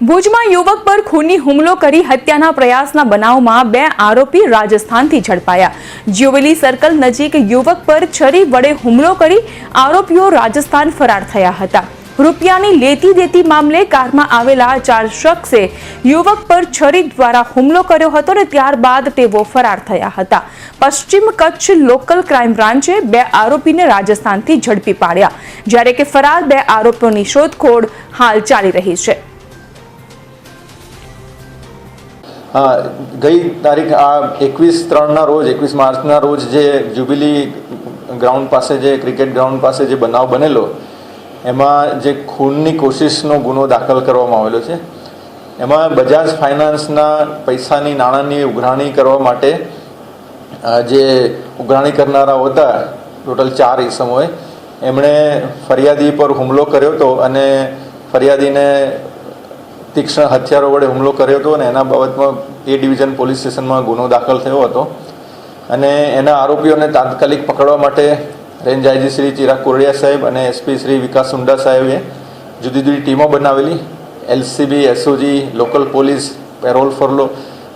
ભુજમાં યુવક પર ખૂની હુમલો કરી હત્યાના પ્રયાસના બનાવમાં 2 આરોપી રાજસ્થાનથી ઝડપાયા। જ્યુબિલી સર્કલ નજીક યુવક પર છરી વડે હુમલો કરી આરોપીઓ રાજસ્થાન ફરાર થયા હતા। રૂપિયાની લેતી દેતી મામલે કારમાં આવેલા 4 શખ્સે યુવક પર છરી દ્વારા હુમલો કર્યો હતો અને ત્યારબાદ તેઓ ફરાર થયા હતા। પશ્ચિમ કચ્છ લોકલ ક્રાઇમ બ્રાન્ચે 2 આરોપીને રાજસ્થાનથી ઝડપી પાડ્યા, જ્યારે કે ફરાર 2 આરોપીઓની શોધખોળ હાલ ચાલી રહી છે। ગઈ તારીખ 21/3 રોજ 21 માર્ચના રોજ જે જ્યુબિલી ગ્રાઉન્ડ પાસે જે ક્રિકેટ ગ્રાઉન્ડ પાસે જે બનાવ બનેલો એમાં જે ખૂનની કોશિશનો ગુનો દાખલ કરવામાં આવેલો છે। એમાં બજાજ ફાઇનાન્સના પૈસાની નાણાંની ઉઘરાણી કરવા માટે જે ઉઘરાણી કરનારા હતા ટોટલ 4 ઈસમોએ એમણે ફરિયાદી પર હુમલો કર્યો હતો અને ફરિયાદીને તીક્ષ્ણ હથિયારો વડે હુમલો કર્યો હતો અને એના બાબતમાં એ ડિવિઝન પોલીસ સ્ટેશનમાં ગુનો દાખલ થયો હતો અને એના આરોપીઓને તાત્કાલિક પકડવા માટે રેન્જ આઈજી શ્રી ચિરાગ કોરડિયા સાહેબ અને એસપી શ્રી વિકાસ સુંડા સાહેબે જુદી જુદી ટીમો બનાવેલી। LCB, SOG, local police, parole furlough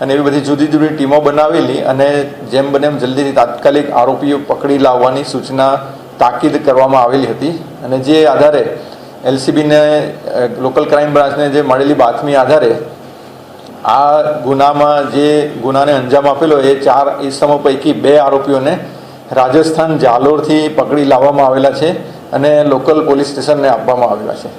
અને એવી બધી જુદી જુદી ટીમો બનાવેલી અને જેમ બને એમ જલ્દીથી તાત્કાલિક આરોપીઓ પકડી લાવવાની સૂચના તાકીદ કરવામાં આવેલી હતી અને જે આધારે એલસીબીને લોકલ ક્રાઇમ બ્રાન્ચને જે મળેલી બાતમી આધારે આ ગુનામાં જે ગુનાને અંજામ આપેલો એ 4 ઈસમો પૈકી 2 આરોપીઓને રાજસ્થાન જાલોરથી પકડી લાવવામાં આવેલા છે અને લોકલ પોલીસ સ્ટેશનને આપવામાં આવેલા છે।